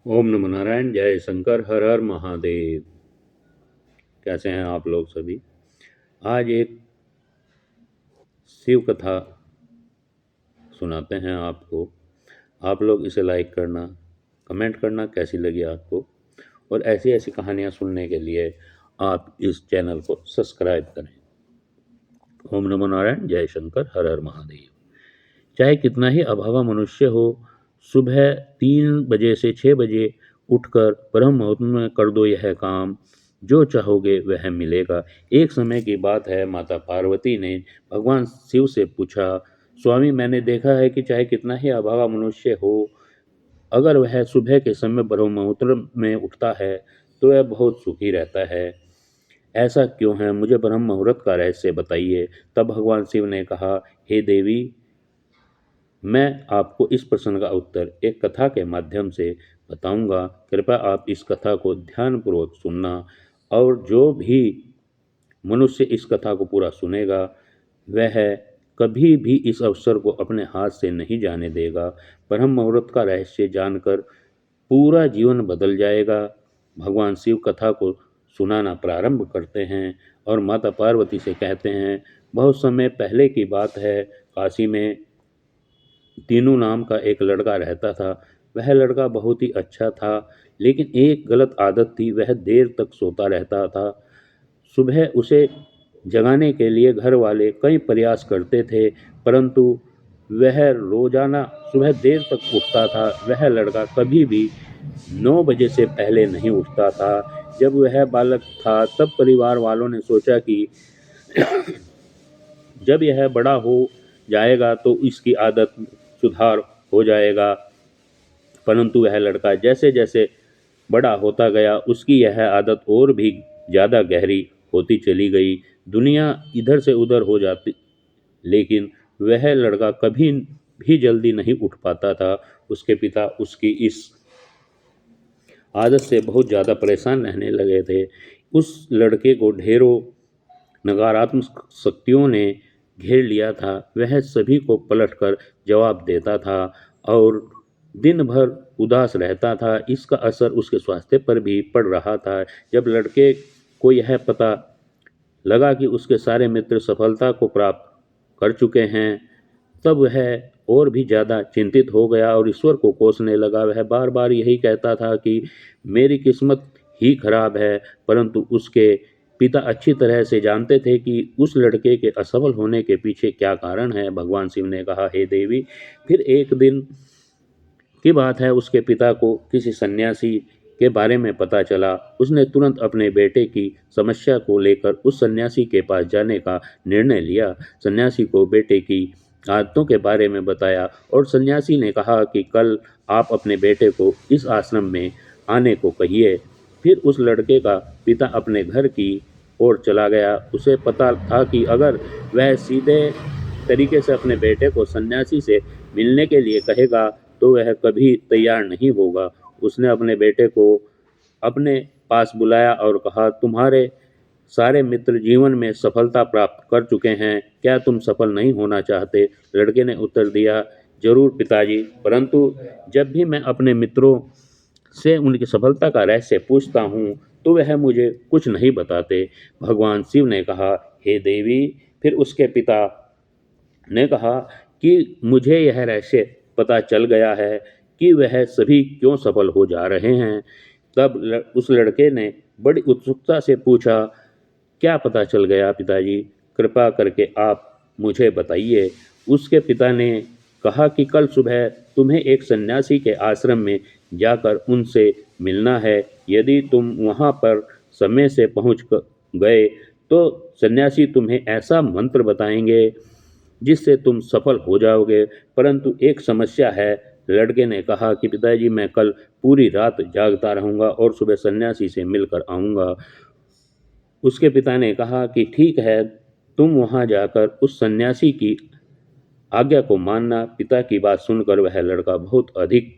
ओम नमो नारायण। जय शंकर। हर हर महादेव। कैसे हैं आप लोग सभी। आज एक शिव कथा सुनाते हैं आपको। आप लोग इसे लाइक करना, कमेंट करना कैसी लगी आपको, और ऐसी ऐसी कहानियां सुनने के लिए आप इस चैनल को सब्सक्राइब करें। ओम नमो नारायण। जय शंकर। हर हर महादेव। चाहे कितना ही अभागा मनुष्य हो, सुबह 3 बजे से 6 बजे उठकर ब्रह्म मुहूर्त में कर दो यह काम, जो चाहोगे वह मिलेगा। एक समय की बात है, माता पार्वती ने भगवान शिव से पूछा, स्वामी मैंने देखा है कि चाहे कितना ही अभागा मनुष्य हो, अगर वह सुबह के समय ब्रह्म मुहूर्त में उठता है तो वह बहुत सुखी रहता है। ऐसा क्यों है, मुझे ब्रह्म मुहूर्त का रहस्य बताइए। तब भगवान शिव ने कहा, हे देवी, मैं आपको इस प्रश्न का उत्तर एक कथा के माध्यम से बताऊंगा। कृपया आप इस कथा को ध्यानपूर्वक सुनना, और जो भी मनुष्य इस कथा को पूरा सुनेगा वह कभी भी इस अवसर को अपने हाथ से नहीं जाने देगा। ब्रह्म मुहूर्त का रहस्य जानकर पूरा जीवन बदल जाएगा। भगवान शिव कथा को सुनाना प्रारंभ करते हैं और माता पार्वती से कहते हैं, बहुत समय पहले की बात है, काशी में तीनू नाम का एक लड़का रहता था। वह लड़का बहुत ही अच्छा था, लेकिन एक गलत आदत थी, वह देर तक सोता रहता था। सुबह उसे जगाने के लिए घर वाले कई प्रयास करते थे, परंतु वह रोजाना सुबह देर तक उठता था। वह लड़का कभी भी 9 बजे से पहले नहीं उठता था। जब वह बालक था तब परिवार वालों ने सोचा कि जब यह बड़ा हो जाएगा तो इसकी आदत सुधार हो जाएगा। परंतु वह लड़का जैसे जैसे बड़ा होता गया, उसकी यह आदत और भी ज़्यादा गहरी होती चली गई। दुनिया इधर से उधर हो जाती, लेकिन वह लड़का कभी भी जल्दी नहीं उठ पाता था। उसके पिता उसकी इस आदत से बहुत ज़्यादा परेशान रहने लगे थे। उस लड़के को ढेरों नकारात्मक शक्तियों ने घेर लिया था। वह सभी को पलटकर जवाब देता था और दिन भर उदास रहता था। इसका असर उसके स्वास्थ्य पर भी पड़ रहा था। जब लड़के को यह पता लगा कि उसके सारे मित्र सफलता को प्राप्त कर चुके हैं, तब वह और भी ज़्यादा चिंतित हो गया और ईश्वर को कोसने लगा। वह बार बार यही कहता था कि मेरी किस्मत ही खराब है, परंतु उसके पिता अच्छी तरह से जानते थे कि उस लड़के के असफल होने के पीछे क्या कारण है। भगवान शिव ने कहा, हे देवी, फिर एक दिन की बात है, उसके पिता को किसी सन्यासी के बारे में पता चला। उसने तुरंत अपने बेटे की समस्या को लेकर उस सन्यासी के पास जाने का निर्णय लिया। सन्यासी को बेटे की आदतों के बारे में बताया और सन्यासी ने कहा कि कल आप अपने बेटे को इस आश्रम में आने को कहिए। फिर उस लड़के का पिता अपने घर की ओर चला गया। उसे पता था कि अगर वह सीधे तरीके से अपने बेटे को सन्यासी से मिलने के लिए कहेगा तो वह कभी तैयार नहीं होगा। उसने अपने बेटे को अपने पास बुलाया और कहा, तुम्हारे सारे मित्र जीवन में सफलता प्राप्त कर चुके हैं, क्या तुम सफल नहीं होना चाहते? लड़के ने उत्तर दिया, जरूर पिताजी, परंतु जब भी मैं अपने मित्रों से उनकी सफलता का रहस्य पूछता हूँ तो वह मुझे कुछ नहीं बताते। भगवान शिव ने कहा, हे देवी, फिर उसके पिता ने कहा कि मुझे यह रहस्य पता चल गया है कि वह सभी क्यों सफल हो जा रहे हैं। तब उस लड़के ने बड़ी उत्सुकता से पूछा, क्या पता चल गया पिताजी? कृपा करके आप मुझे बताइए। उसके पिता ने कहा कि कल सुबह तुम्हें एक सन्यासी के आश्रम में जाकर उनसे मिलना है। यदि तुम वहां पर समय से पहुंच गए तो सन्यासी तुम्हें ऐसा मंत्र बताएंगे जिससे तुम सफल हो जाओगे। परंतु एक समस्या है। लड़के ने कहा कि पिताजी, मैं कल पूरी रात जागता रहूंगा और सुबह सन्यासी से मिलकर आऊंगा। उसके पिता ने कहा कि ठीक है, तुम वहां जाकर उस सन्यासी की आज्ञा को मानना। पिता की बात सुनकर वह लड़का बहुत अधिक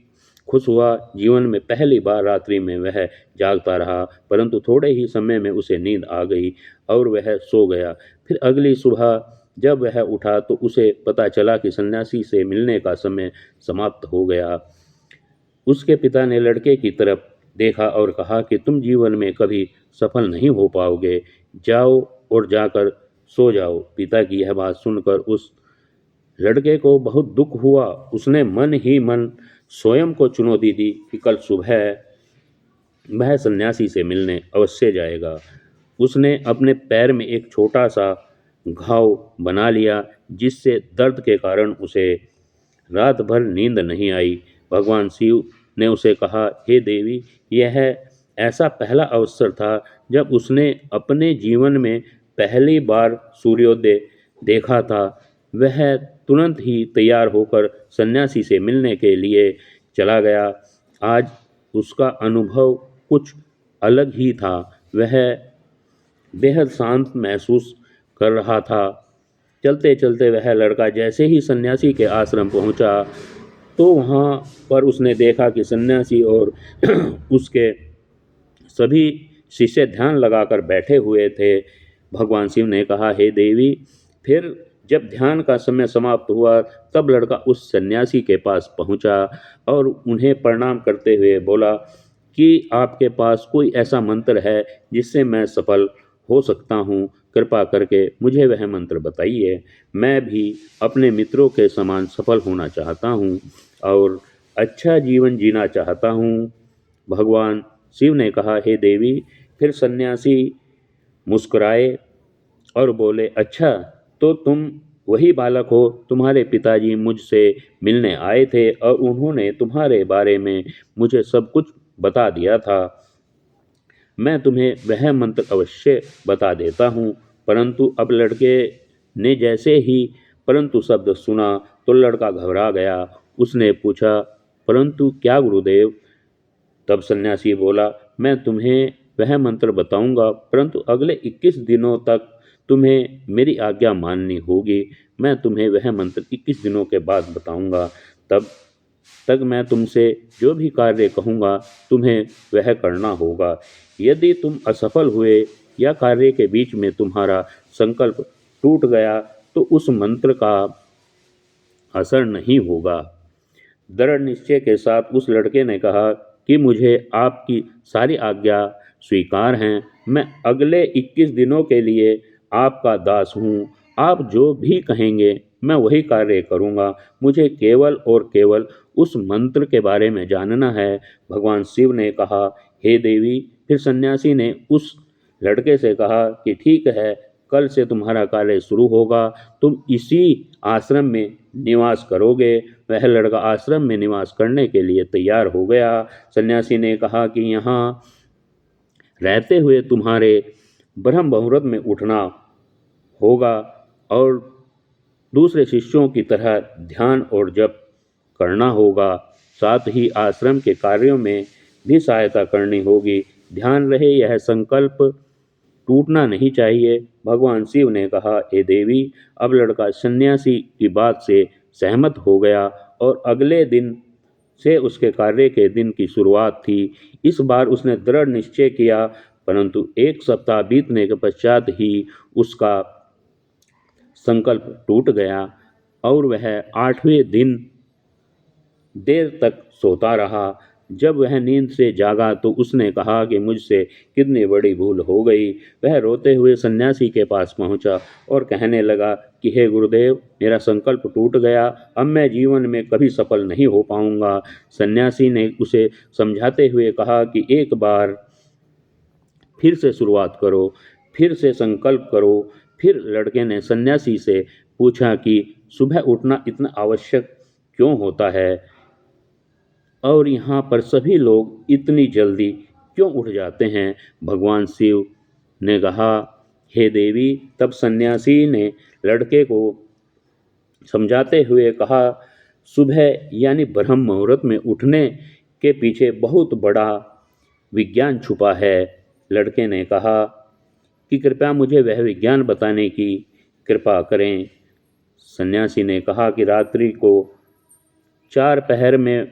खुश हुआ। जीवन में पहली बार रात्रि में वह जागता रहा, परंतु थोड़े ही समय में उसे नींद आ गई और वह सो गया। फिर अगली सुबह जब वह उठा तो उसे पता चला कि सन्यासी से मिलने का समय समाप्त हो गया। उसके पिता ने लड़के की तरफ देखा और कहा कि तुम जीवन में कभी सफल नहीं हो पाओगे, जाओ और जाकर सो जाओ। पिता की यह बात सुनकर उस लड़के को बहुत दुख हुआ। उसने मन ही मन स्वयं को चुनौती दी कि कल सुबह वह सन्यासी से मिलने अवश्य जाएगा। उसने अपने पैर में एक छोटा सा घाव बना लिया, जिससे दर्द के कारण उसे रात भर नींद नहीं आई। भगवान शिव ने उसे कहा, हे देवी, यह ऐसा पहला अवसर था जब उसने अपने जीवन में पहली बार सूर्योदय देखा था। वह तुरंत ही तैयार होकर सन्यासी से मिलने के लिए चला गया। आज उसका अनुभव कुछ अलग ही था। वह बेहद शांत महसूस कर रहा था। चलते चलते वह लड़का जैसे ही सन्यासी के आश्रम पहुंचा, तो वहां पर उसने देखा कि सन्यासी और उसके सभी शिष्य ध्यान लगाकर बैठे हुए थे। भगवान शिव ने कहा, हे देवी, फिर जब ध्यान का समय समाप्त हुआ, तब लड़का उस सन्यासी के पास पहुंचा और उन्हें प्रणाम करते हुए बोला कि आपके पास कोई ऐसा मंत्र है जिससे मैं सफल हो सकता हूँ? कृपा करके मुझे वह मंत्र बताइए। मैं भी अपने मित्रों के समान सफल होना चाहता हूँ और अच्छा जीवन जीना चाहता हूँ। भगवान शिव ने कहा, हे देवी। फिर सन्यासी मुस्कुराए और बोले, अच्छा, तो तुम वही बालक हो। तुम्हारे पिताजी मुझसे मिलने आए थे और उन्होंने तुम्हारे बारे में मुझे सब कुछ बता दिया था। मैं तुम्हें वह मंत्र अवश्य बता देता हूँ। परंतु अब लड़के ने जैसे ही परंतु शब्द सुना, तो लड़का घबरा गया। उसने पूछा, परंतु क्या गुरुदेव? तब सन्यासी बोला, मैं तुम्हें वह मंत्र बताऊंगा, परंतु अगले 21 दिनों तक तुम्हें मेरी आज्ञा माननी होगी। मैं तुम्हें वह मंत्र 21 दिनों के बाद बताऊंगा। तब तक मैं तुमसे जो भी कार्य कहूँगा, तुम्हें वह करना होगा। यदि तुम असफल हुए या कार्य के बीच में तुम्हारा संकल्प टूट गया, तो उस मंत्र का असर नहीं होगा। दृढ़ निश्चय के साथ उस लड़के ने कहा कि मुझे आपकी सारी आज्ञा स्वीकार हैं। मैं अगले 21 दिनों के लिए आपका दास हूँ। आप जो भी कहेंगे मैं वही कार्य करूँगा। मुझे केवल और केवल उस मंत्र के बारे में जानना है। भगवान शिव ने कहा, हे देवी। फिर सन्यासी ने उस लड़के से कहा कि ठीक है, कल से तुम्हारा कार्य शुरू होगा। तुम इसी आश्रम में निवास करोगे। वह लड़का आश्रम में निवास करने के लिए तैयार हो गया। सन्यासी ने कहा कि यहाँ रहते हुए तुम्हारे ब्रह्म मुहूर्त में उठना होगा और दूसरे शिष्यों की तरह ध्यान और जप करना होगा। साथ ही आश्रम के कार्यों में भी सहायता करनी होगी। ध्यान रहे, यह संकल्प टूटना नहीं चाहिए। भगवान शिव ने कहा, हे देवी। अब लड़का सन्यासी की बात से सहमत हो गया और अगले दिन से उसके कार्य के दिन की शुरुआत थी। इस बार उसने दृढ़ निश्चय किया, परंतु 1 सप्ताह बीतने के पश्चात ही उसका संकल्प टूट गया और वह 8वें दिन देर तक सोता रहा। जब वह नींद से जागा तो उसने कहा कि मुझसे कितनी बड़ी भूल हो गई। वह रोते हुए सन्यासी के पास पहुंचा और कहने लगा कि हे गुरुदेव, मेरा संकल्प टूट गया। अब मैं जीवन में कभी सफल नहीं हो पाऊंगा। सन्यासी ने उसे समझाते हुए कहा कि एक बार फिर से शुरुआत करो, फिर से संकल्प करो। फिर लड़के ने सन्यासी से पूछा कि सुबह उठना इतना आवश्यक क्यों होता है और यहाँ पर सभी लोग इतनी जल्दी क्यों उठ जाते हैं? भगवान शिव ने कहा, हे देवी। तब सन्यासी ने लड़के को समझाते हुए कहा, सुबह यानी ब्रह्म मुहूर्त में उठने के पीछे बहुत बड़ा विज्ञान छुपा है। लड़के ने कहा कि कृपया मुझे वह विज्ञान बताने की कृपा करें। सन्यासी ने कहा कि रात्रि को 4 पहर में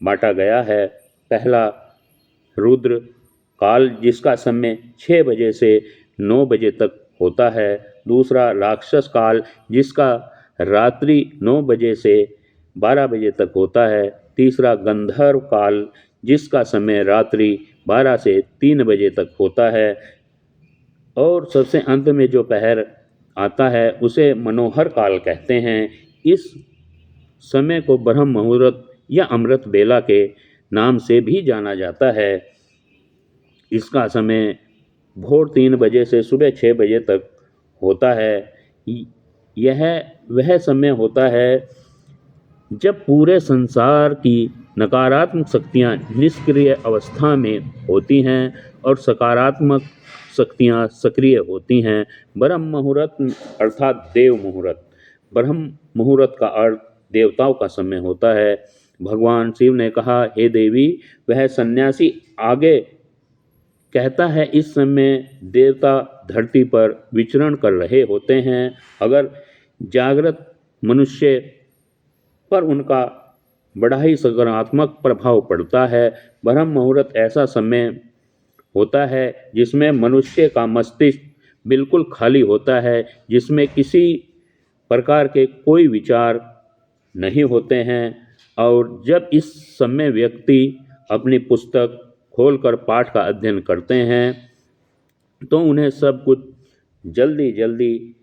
बांटा गया है। पहला रुद्र काल, जिसका समय 6 बजे से 9 बजे तक होता है। दूसरा राक्षस काल, जिसका रात्रि 9 बजे से 12 बजे तक होता है। तीसरा गंधर्व काल, जिसका समय रात्रि 12 से 3 बजे तक होता है, और सबसे अंत में जो पहर आता है उसे मनोहर काल कहते हैं। इस समय को ब्रह्म मुहूर्त या अमृत बेला के नाम से भी जाना जाता है। इसका समय भोर 3 बजे से सुबह 6 बजे तक होता है। यह वह समय होता है जब पूरे संसार की नकारात्मक शक्तियाँ निष्क्रिय अवस्था में होती हैं और सकारात्मक शक्तियाँ सक्रिय होती हैं। ब्रह्म मुहूर्त अर्थात देव मुहूर्त। ब्रह्म मुहूर्त का अर्थ देवताओं का समय होता है। भगवान शिव ने कहा, हे देवी, वह सन्यासी आगे कहता है, इस समय देवता धरती पर विचरण कर रहे होते हैं। अगर जागृत मनुष्य पर उनका बड़ा ही सकारात्मक प्रभाव पड़ता है। ब्रह्म मुहूर्त ऐसा समय होता है जिसमें मनुष्य का मस्तिष्क बिल्कुल खाली होता है, जिसमें किसी प्रकार के कोई विचार नहीं होते हैं, और जब इस समय व्यक्ति अपनी पुस्तक खोलकर पाठ का अध्ययन करते हैं तो उन्हें सब कुछ जल्दी जल्दी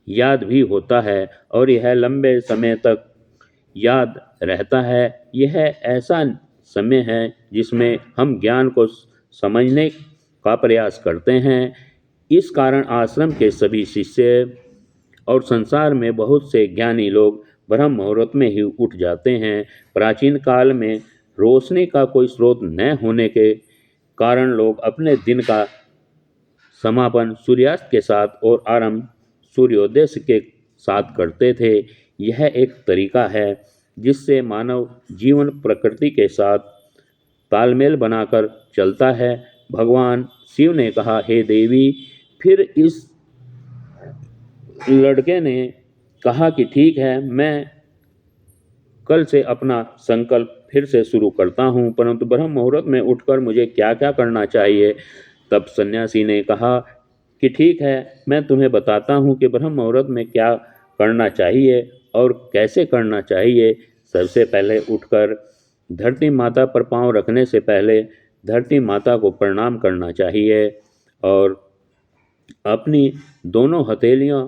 याद भी होता है और यह लंबे समय तक याद रहता है। यह ऐसा समय है जिसमें हम ज्ञान को समझने का प्रयास करते हैं। इस कारण आश्रम के सभी शिष्य और संसार में बहुत से ज्ञानी लोग ब्रह्म मुहूर्त में ही उठ जाते हैं। प्राचीन काल में रोशनी का कोई स्रोत न होने के कारण लोग अपने दिन का समापन सूर्यास्त के साथ और आरंभ सूर्योदय के साथ करते थे। यह एक तरीका है जिससे मानव जीवन प्रकृति के साथ तालमेल बनाकर चलता है। भगवान शिव ने कहा, हे देवी, फिर इस लड़के ने कहा कि ठीक है, मैं कल से अपना संकल्प फिर से शुरू करता हूँ, परंतु ब्रह्म मुहूर्त में उठकर मुझे क्या क्या करना चाहिए। तब सन्यासी ने कहा कि ठीक है, मैं तुम्हें बताता हूँ कि ब्रह्म मुहूर्त में क्या करना चाहिए और कैसे करना चाहिए। सबसे पहले उठकर धरती माता पर पांव रखने से पहले धरती माता को प्रणाम करना चाहिए और अपनी दोनों हथेलियों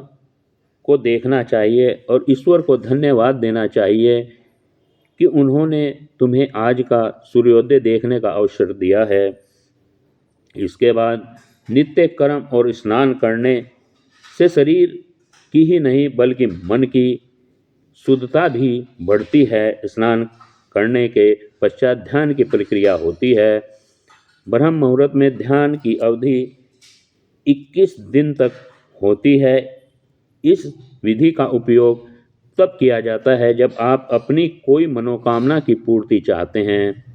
को देखना चाहिए और ईश्वर को धन्यवाद देना चाहिए कि उन्होंने तुम्हें आज का सूर्योदय देखने का अवसर दिया है। इसके बाद नित्य कर्म और स्नान करने से शरीर की ही नहीं बल्कि मन की शुद्धता भी बढ़ती है। स्नान करने के पश्चात ध्यान की प्रक्रिया होती है। ब्रह्म मुहूर्त में ध्यान की अवधि 21 दिन तक होती है। इस विधि का उपयोग तब किया जाता है जब आप अपनी कोई मनोकामना की पूर्ति चाहते हैं।